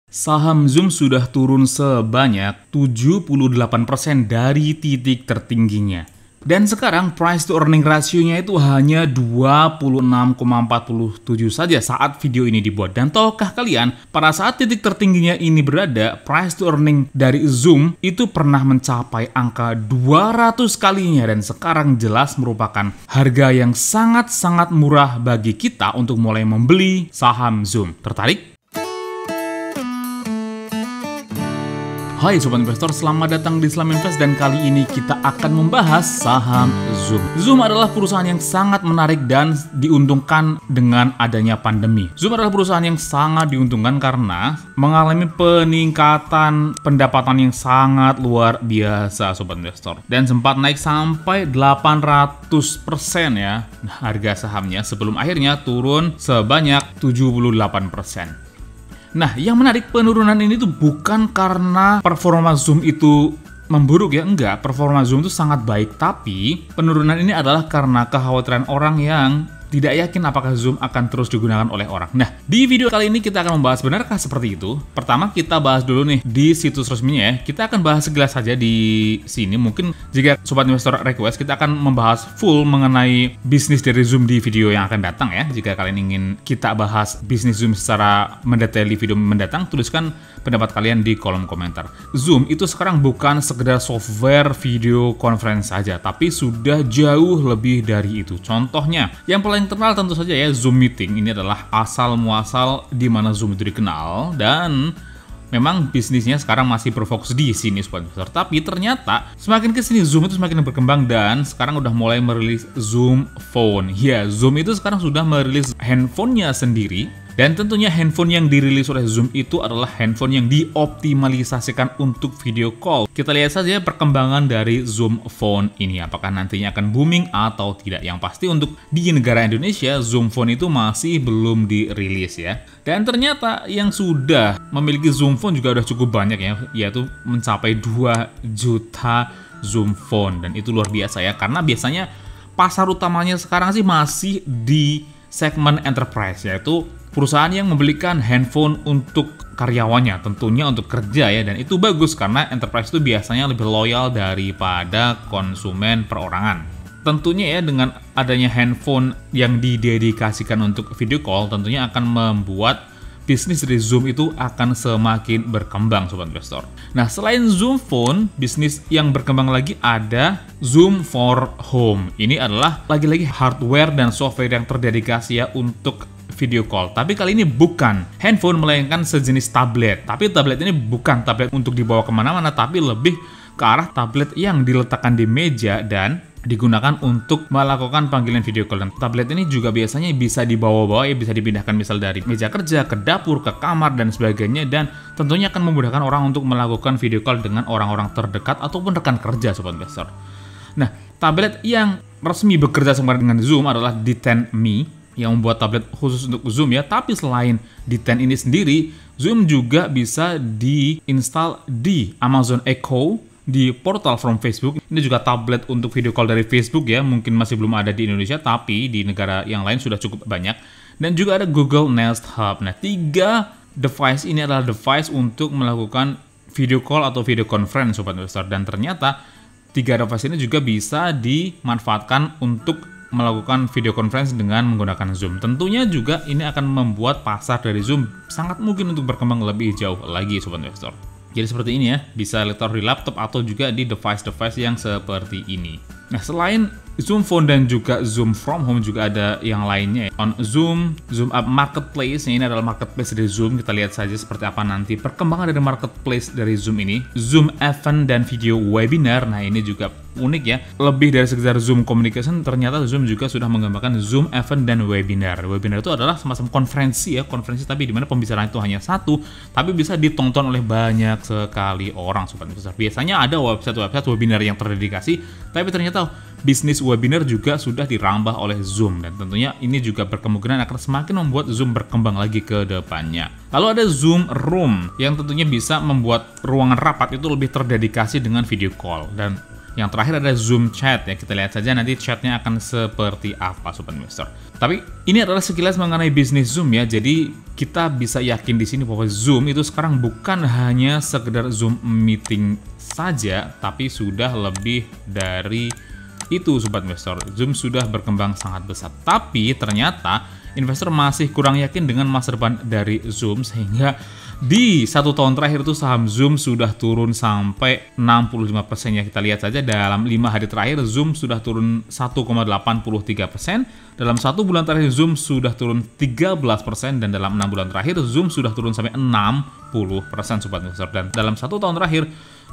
Saham Zoom sudah turun sebanyak 78% dari titik tertingginya. Dan sekarang price to earning ratio-nya itu hanya 26,47 saja saat video ini dibuat. Dan tahukah kalian, pada saat titik tertingginya ini berada, price to earning dari Zoom itu pernah mencapai angka 200 kalinya. Dan sekarang jelas merupakan harga yang sangat-sangat murah bagi kita untuk mulai membeli saham Zoom. Tertarik? Hai Sobat Investor, selamat datang di Islam Invest dan kali ini kita akan membahas saham Zoom. Zoom adalah perusahaan yang sangat menarik dan diuntungkan dengan adanya pandemi. Zoom adalah perusahaan yang sangat diuntungkan karena mengalami peningkatan pendapatan yang sangat luar biasa Sobat Investor. Dan sempat naik sampai 800% ya harga sahamnya sebelum akhirnya turun sebanyak 78%. Nah, yang menarik penurunan ini tuh bukan karena performa Zoom itu memburuk ya, enggak. Performa Zoom itu sangat baik, tapi penurunan ini adalah karena kekhawatiran orang yang tidak yakin apakah Zoom akan terus digunakan oleh orang. Nah, di video kali ini kita akan membahas benarkah seperti itu. Pertama, kita bahas dulu nih di situs resminya ya. Kita akan bahas sekilas saja di sini. Mungkin jika Sobat Investor request, kita akan membahas full mengenai bisnis dari Zoom di video yang akan datang ya. Jika kalian ingin kita bahas bisnis Zoom secara mendetail di video mendatang, tuliskan pendapat kalian di kolom komentar. Zoom itu sekarang bukan sekedar software video conference saja, tapi sudah jauh lebih dari itu. Contohnya, yang paling terkenal tentu saja ya Zoom Meeting. Ini adalah asal muasal di mana Zoom itu dikenal dan memang bisnisnya sekarang masih berfokus di sini Sobat Investor. Tapi ternyata semakin kesini Zoom itu semakin berkembang dan sekarang udah mulai merilis Zoom Phone. Ya, Zoom itu sekarang sudah merilis handphonenya sendiri. Dan tentunya handphone yang dirilis oleh Zoom itu adalah handphone yang dioptimalisasikan untuk video call. Kita lihat saja perkembangan dari Zoom Phone ini. Apakah nantinya akan booming atau tidak. Yang pasti untuk di negara Indonesia, Zoom Phone itu masih belum dirilis ya. Dan ternyata yang sudah memiliki Zoom Phone juga udah cukup banyak ya. Yaitu mencapai 2 juta Zoom Phone. Dan itu luar biasa ya. Karena biasanya pasar utamanya sekarang sih masih di segmen enterprise, yaitu perusahaan yang membelikan handphone untuk karyawannya, tentunya untuk kerja ya, dan itu bagus karena enterprise itu biasanya lebih loyal daripada konsumen perorangan. Tentunya ya dengan adanya handphone yang didedikasikan untuk video call, tentunya akan membuat bisnis dari Zoom itu akan semakin berkembang Sobat Investor. Nah, selain Zoom Phone, bisnis yang berkembang lagi ada Zoom for Home. Ini adalah lagi-lagi hardware dan software yang terdedikasi ya untuk video call. Tapi kali ini bukan handphone, melainkan sejenis tablet. Tapi tablet ini bukan tablet untuk dibawa kemana-mana, tapi lebih ke arah tablet yang diletakkan di meja dan digunakan untuk melakukan panggilan video call. Dan tablet ini juga biasanya bisa dibawa-bawa ya, bisa dipindahkan misal dari meja kerja ke dapur, ke kamar dan sebagainya, dan tentunya akan memudahkan orang untuk melakukan video call dengan orang-orang terdekat ataupun rekan kerja Sobat Investor. Nah, tablet yang resmi bekerja sama dengan Zoom adalah D10 Me yang membuat tablet khusus untuk Zoom ya. Tapi selain D10 ini sendiri, Zoom juga bisa diinstal di Amazon Echo, di portal from Facebook. Ini juga tablet untuk video call dari Facebook ya. Mungkin masih belum ada di Indonesia, tapi di negara yang lain sudah cukup banyak. Dan juga ada Google Nest Hub. Nah, 3 device ini adalah device untuk melakukan video call atau video conference Sobat Investor. Dan ternyata 3 device ini juga bisa dimanfaatkan untuk melakukan video conference dengan menggunakan Zoom. Tentunya juga ini akan membuat pasar dari Zoom sangat mungkin untuk berkembang lebih jauh lagi Sobat Investor. Jadi seperti ini ya, bisa ditaruh di laptop atau juga di device-device yang seperti ini. Nah, selain Zoom Phone dan juga Zoom from Home, juga ada yang lainnya ya. On Zoom Up Marketplace, ini adalah marketplace dari Zoom. Kita lihat saja seperti apa nanti perkembangan dari marketplace dari Zoom ini. Zoom Event dan video webinar, nah ini juga unik ya. Lebih dari sekedar Zoom Communication, ternyata Zoom juga sudah mengembangkan Zoom Event dan webinar. Webinar itu adalah semacam konferensi ya, konferensi tapi di mana pembicaraan itu hanya satu, tapi bisa ditonton oleh banyak sekali orang Sobat Investor. Biasanya ada website webinar yang terdedikasi, tapi ternyata bisnis webinar juga sudah dirambah oleh Zoom, dan tentunya ini juga berkemungkinan akan semakin membuat Zoom berkembang lagi ke depannya. Lalu ada Zoom Room yang tentunya bisa membuat ruangan rapat itu lebih terdedikasi dengan video call, dan Yang terakhir ada Zoom Chat ya, kita lihat saja nanti chatnya akan seperti apa Sobat Investor. Tapi ini adalah sekilas mengenai bisnis Zoom ya, jadi kita bisa yakin di sini bahwa Zoom itu sekarang bukan hanya sekedar Zoom meeting saja, tapi sudah lebih dari itu Sobat Investor. Zoom sudah berkembang sangat besar, tapi ternyata investor masih kurang yakin dengan masa depan dari Zoom, sehingga di 1 tahun terakhir itu saham Zoom sudah turun sampai 65% ya. Kita lihat saja dalam 5 hari terakhir Zoom sudah turun 1,83%. Dalam 1 bulan terakhir Zoom sudah turun 13%, dan dalam 6 bulan terakhir Zoom sudah turun sampai 60% Sobat Investor. Dan dalam 1 tahun terakhir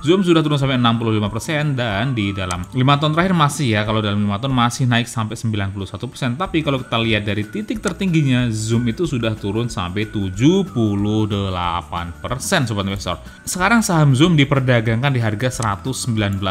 Zoom sudah turun sampai 65%, dan di dalam 5 tahun terakhir masih ya, kalau dalam 5 tahun masih naik sampai 91%. Tapi kalau kita lihat dari titik tertingginya, Zoom itu sudah turun sampai 78% Sobat Investor. Sekarang saham Zoom diperdagangkan di harga $119.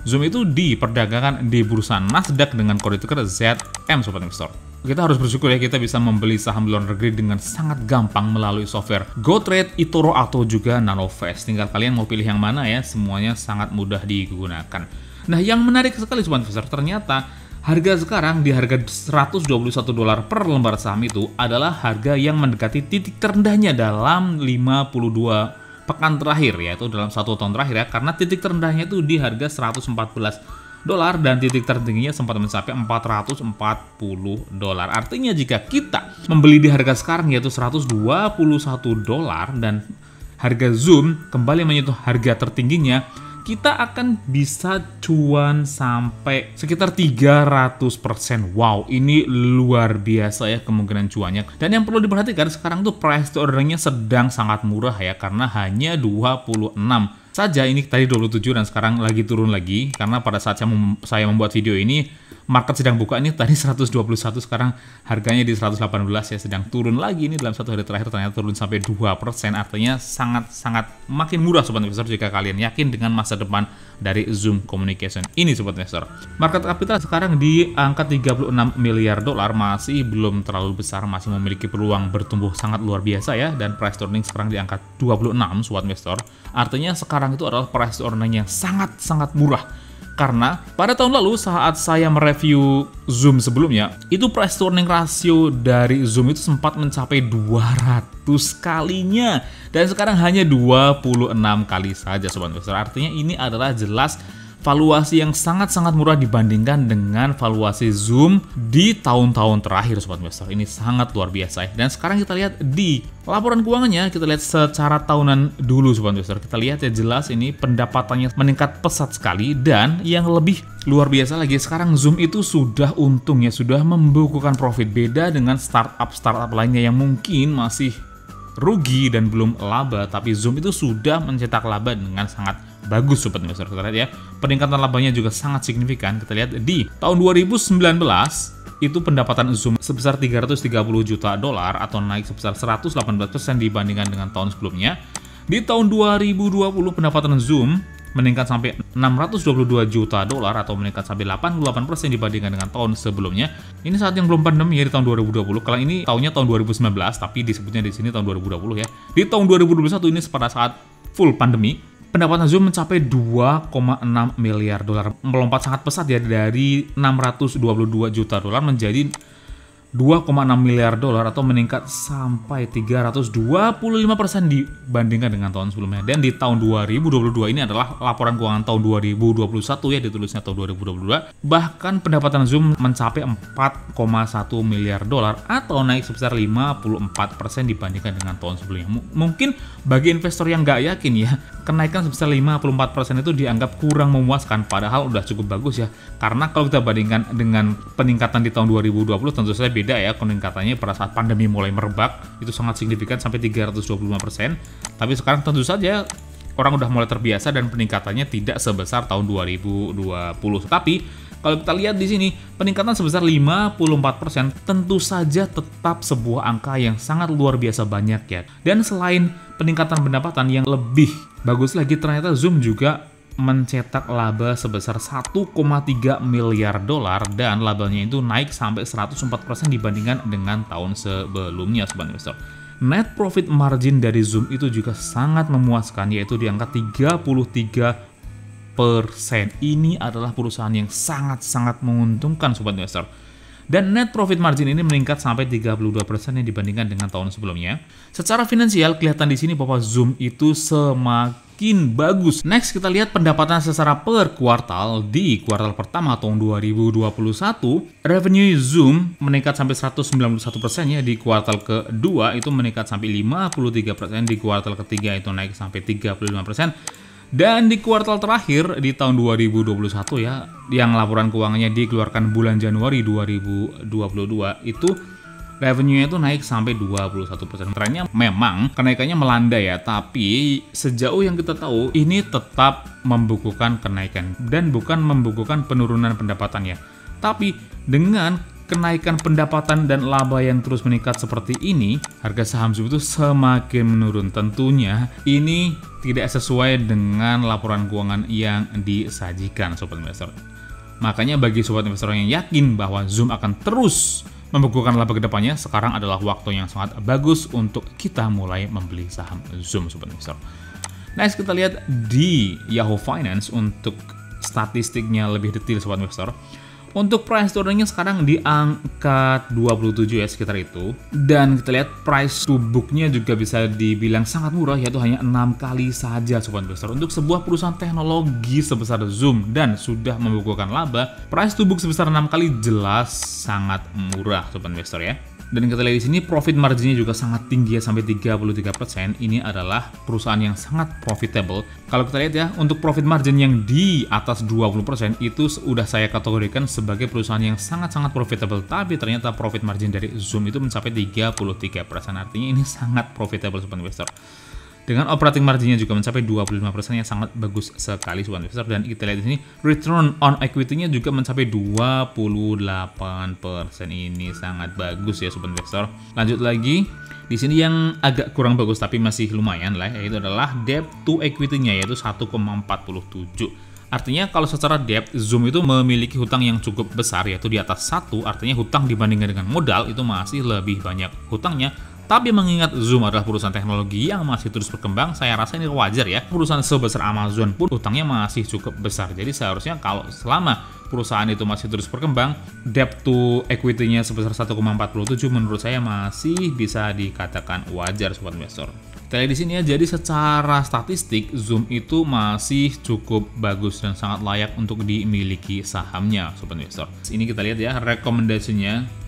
Zoom itu diperdagangkan di bursa Nasdaq dengan kode ticker ZM Sobat Investor. Kita harus bersyukur ya, kita bisa membeli saham luar negeri dengan sangat gampang melalui software GoTrade, eToro, atau juga Nanovest. Tinggal kalian mau pilih yang mana ya, semuanya sangat mudah digunakan. Nah, yang menarik sekali Sobat Investor, ternyata harga sekarang di harga $121 per lembar saham itu adalah harga yang mendekati titik terendahnya dalam 52 pekan terakhir, yaitu dalam 1 tahun terakhir ya, karena titik terendahnya itu di harga $114 dan titik tertingginya sempat mencapai $440. Artinya jika kita membeli di harga sekarang yaitu $121 dan harga Zoom kembali menyentuh harga tertingginya, kita akan bisa cuan sampai sekitar 300%. Wow, ini luar biasa ya kemungkinan cuannya. Dan yang perlu diperhatikan sekarang tuh price to ordernya sedang sangat murah ya, karena hanya 26 saja. Ini tadi 27 dan sekarang lagi turun lagi, karena pada saat saya membuat video ini market sedang buka ini tadi 121, sekarang harganya di 118 ya, sedang turun lagi. Ini dalam 1 hari terakhir ternyata turun sampai 2%, artinya sangat makin murah Sobat Investor jika kalian yakin dengan masa depan dari Zoom Communication ini Sobat Investor. Market capital sekarang di angka $36 miliar, masih belum terlalu besar, masih memiliki peluang bertumbuh sangat luar biasa ya, dan price to earning sekarang di angka 26 Sobat Investor. Artinya sekarang itu adalah price to earning yang sangat murah. Karena pada tahun lalu saat saya mereview Zoom sebelumnya, itu price to earning rasio dari Zoom itu sempat mencapai 200 kalinya. Dan sekarang hanya 26 kali saja Sobat Investor. Artinya ini adalah jelas valuasi yang sangat murah dibandingkan dengan valuasi Zoom di tahun-tahun terakhir Sobat Investor. Ini sangat luar biasa ya. Dan sekarang kita lihat di laporan keuangannya, kita lihat secara tahunan dulu Sobat Investor. Kita lihat ya, jelas ini pendapatannya meningkat pesat sekali, dan yang lebih luar biasa lagi sekarang Zoom itu sudah untung ya, sudah membukukan profit. Beda dengan startup lainnya yang mungkin masih rugi dan belum laba, tapi Zoom itu sudah mencetak laba dengan sangat bagus Sobat Investor. Kita lihat ya, peningkatan labanya juga sangat signifikan. Kita lihat di tahun 2019 itu pendapatan Zoom sebesar $330 juta atau naik sebesar 118% dibandingkan dengan tahun sebelumnya. Di tahun 2020 pendapatan Zoom meningkat sampai $622 juta atau meningkat sampai 88% dibandingkan dengan tahun sebelumnya. Ini saat yang belum pandemi ya, di tahun 2020. Kalau ini tahunnya tahun 2019, tapi disebutnya di sini tahun 2020 ya. Di tahun 2021 ini pada saat full pandemi, pendapatan Zoom mencapai $2,6 miliar, melompat sangat pesat ya, dari $622 juta menjadi $2,6 miliar atau meningkat sampai 325% dibandingkan dengan tahun sebelumnya. Dan di tahun 2022 ini adalah laporan keuangan tahun 2021 ya, ditulisnya tahun 2022. Bahkan pendapatan Zoom mencapai $4,1 miliar atau naik sebesar 54% dibandingkan dengan tahun sebelumnya. Mungkin bagi investor yang nggak yakin ya, kenaikan sebesar 54% itu dianggap kurang memuaskan, padahal udah cukup bagus ya. Karena kalau kita bandingkan dengan peningkatan di tahun 2020, tentu saja beda ya peningkatannya. Pada saat pandemi mulai merebak itu sangat signifikan sampai 325%. Tapi sekarang tentu saja orang udah mulai terbiasa dan peningkatannya tidak sebesar tahun 2020. Tapi kalau kita lihat di sini peningkatan sebesar 54% tentu saja tetap sebuah angka yang sangat luar biasa banyak ya. Dan selain peningkatan pendapatan yang lebih bagus lagi, ternyata Zoom juga mencetak laba sebesar $1,3 miliar dan labanya itu naik sampai 104% dibandingkan dengan tahun sebelumnya Sobat Investor. Net profit margin dari Zoom itu juga sangat memuaskan, yaitu di angka 33% Ini adalah perusahaan yang sangat-sangat menguntungkan sobat investor. Dan net profit margin ini meningkat sampai 32% yang dibandingkan dengan tahun sebelumnya. Secara finansial kelihatan di sini bahwa Zoom itu semakin bagus. Next kita lihat pendapatan secara per kuartal. Di kuartal pertama tahun 2021, revenue Zoom meningkat sampai 191% ya. Di kuartal kedua itu meningkat sampai 53%, di kuartal ketiga itu naik sampai 35%. Dan di kuartal terakhir di tahun 2021 ya, yang laporan keuangannya dikeluarkan bulan Januari 2022 itu revenue-nya itu naik sampai 21%. Trennya memang kenaikannya melanda ya, tapi sejauh yang kita tahu ini tetap membukukan kenaikan dan bukan membukukan penurunan pendapatan ya. Tapi dengan kenaikan pendapatan dan laba yang terus meningkat seperti ini, harga saham Zoom itu semakin menurun. Tentunya ini tidak sesuai dengan laporan keuangan yang disajikan sobat investor. Makanya bagi sobat investor yang yakin bahwa Zoom akan terus membukukan laba ke depannya, sekarang adalah waktu yang sangat bagus untuk kita mulai membeli saham Zoom sobat investor. Next kita lihat di Yahoo Finance untuk statistiknya lebih detail sobat investor. Untuk price to earningnya sekarang di angka 27 ya, sekitar itu. Dan kita lihat price to booknya juga bisa dibilang sangat murah, yaitu hanya 6 kali saja sobat investor. Untuk sebuah perusahaan teknologi sebesar Zoom dan sudah membukukan laba, price to book sebesar 6 kali jelas sangat murah sobat investor ya. Dan kita lihat di sini profit marginnya juga sangat tinggi ya, sampai 33%. Ini adalah perusahaan yang sangat profitable. Kalau kita lihat ya, untuk profit margin yang di atas 20% itu sudah saya kategorikan sebagai perusahaan yang sangat-sangat profitable. Tapi ternyata profit margin dari Zoom itu mencapai 33%. Artinya ini sangat profitable sobat investor. Dengan operating marginnya juga mencapai 25% yang sangat bagus sekali sobat investor. Dan kita lihat di sini return on equity-nya juga mencapai 28%. Ini sangat bagus ya sobat investor. Lanjut lagi, di sini yang agak kurang bagus tapi masih lumayan lah, yaitu adalah debt to equity-nya, yaitu 1,47. Artinya kalau secara debt, Zoom itu memiliki hutang yang cukup besar, yaitu di atas 1. Artinya hutang dibandingkan dengan modal itu masih lebih banyak hutangnya. Tapi mengingat Zoom adalah perusahaan teknologi yang masih terus berkembang, saya rasa ini wajar ya. Perusahaan sebesar Amazon pun utangnya masih cukup besar. Jadi seharusnya kalau selama perusahaan itu masih terus berkembang, debt to equity-nya sebesar 1,47 menurut saya masih bisa dikatakan wajar sobat investor. Kita lihat di sini ya, jadi secara statistik Zoom itu masih cukup bagus dan sangat layak untuk dimiliki sahamnya sobat investor. Ini kita lihat ya rekomendasinya.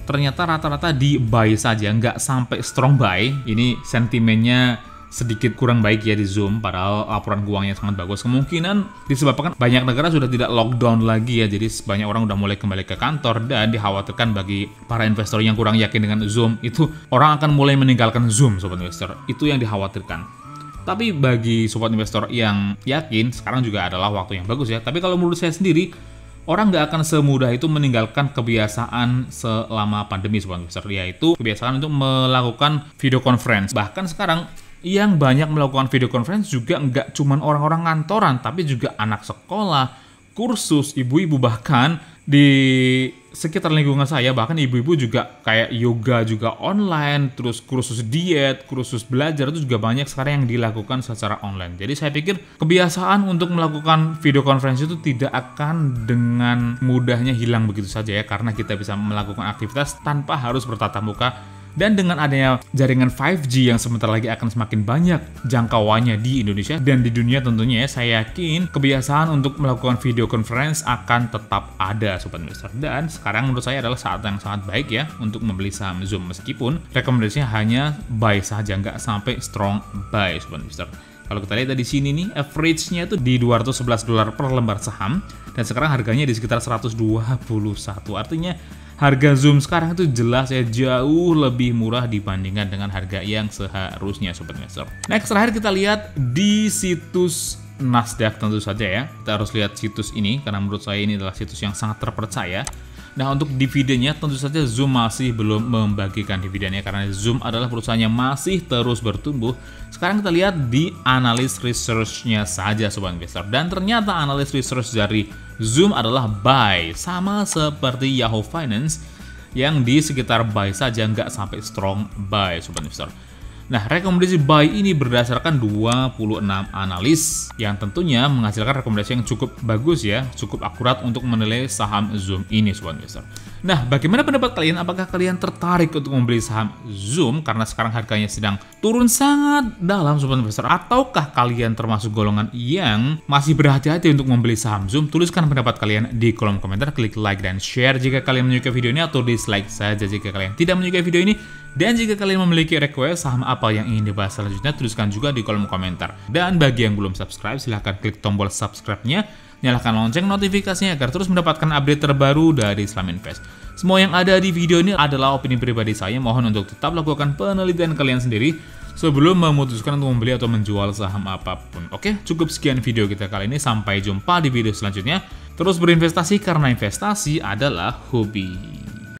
Ternyata rata-rata di buy saja, nggak sampai strong buy. Ini sentimennya sedikit kurang baik ya di Zoom, padahal laporan keuangannya sangat bagus. Kemungkinan disebabkan banyak negara sudah tidak lockdown lagi ya, jadi banyak orang udah mulai kembali ke kantor, dan dikhawatirkan bagi para investor yang kurang yakin dengan Zoom, itu orang akan mulai meninggalkan Zoom sobat investor. Itu yang dikhawatirkan. Tapi bagi sobat investor yang yakin, sekarang juga adalah waktu yang bagus ya. Tapi kalau menurut saya sendiri, orang nggak akan semudah itu meninggalkan kebiasaan selama pandemi sobat investor, yaitu kebiasaan untuk melakukan video conference. Bahkan sekarang yang banyak melakukan video conference juga nggak cuma orang-orang kantoran, tapi juga anak sekolah, kursus, ibu-ibu, bahkan di sekitar lingkungan saya, bahkan ibu-ibu juga kayak yoga juga online, terus kursus diet, kursus belajar itu juga banyak sekarang yang dilakukan secara online. Jadi saya pikir kebiasaan untuk melakukan video conference itu tidak akan dengan mudahnya hilang begitu saja ya, karena kita bisa melakukan aktivitas tanpa harus bertatap muka. Dan dengan adanya jaringan 5G yang sebentar lagi akan semakin banyak jangkauannya di Indonesia dan di dunia tentunya ya, saya yakin kebiasaan untuk melakukan video conference akan tetap ada sobat investor. Dan sekarang menurut saya adalah saat yang sangat baik ya untuk membeli saham Zoom, meskipun rekomendasinya hanya buy saja, nggak sampai strong buy sobat investor. Kalau kita lihat di sini nih, average-nya itu di $211 per lembar saham, dan sekarang harganya di sekitar 121. Artinya harga Zoom sekarang itu jelas ya jauh lebih murah dibandingkan dengan harga yang seharusnya sobat investor. Next, terakhir kita lihat di situs Nasdaq tentu saja ya. Kita harus lihat situs ini karena menurut saya ini adalah situs yang sangat terpercaya. Nah, untuk dividennya tentu saja Zoom masih belum membagikan dividennya karena Zoom adalah perusahaan yang masih terus bertumbuh. Sekarang kita lihat di analis research-nya saja sobat investor, dan ternyata analis research dari Zoom adalah buy, sama seperti Yahoo Finance yang di sekitar buy saja, nggak sampai strong buy sobat investor. Nah, rekomendasi buy ini berdasarkan 26 analis yang tentunya menghasilkan rekomendasi yang cukup bagus ya, cukup akurat untuk menilai saham Zoom ini Sobat Investor. Nah, bagaimana pendapat kalian? Apakah kalian tertarik untuk membeli saham Zoom karena sekarang harganya sedang turun sangat dalam Sobat Investor? Ataukah kalian termasuk golongan yang masih berhati-hati untuk membeli saham Zoom? Tuliskan pendapat kalian di kolom komentar, klik like dan share jika kalian menyukai video ini, atau dislike saja jika kalian tidak menyukai video ini. Dan jika kalian memiliki request saham apa yang ingin dibahas selanjutnya, tuliskan juga di kolom komentar. Dan bagi yang belum subscribe, silahkan klik tombol subscribe-nya, nyalakan lonceng notifikasinya agar terus mendapatkan update terbaru dari Islam Invest. Semua yang ada di video ini adalah opini pribadi saya, mohon untuk tetap lakukan penelitian kalian sendiri sebelum memutuskan untuk membeli atau menjual saham apapun. Oke, cukup sekian video kita kali ini, sampai jumpa di video selanjutnya. Terus berinvestasi karena investasi adalah hobi.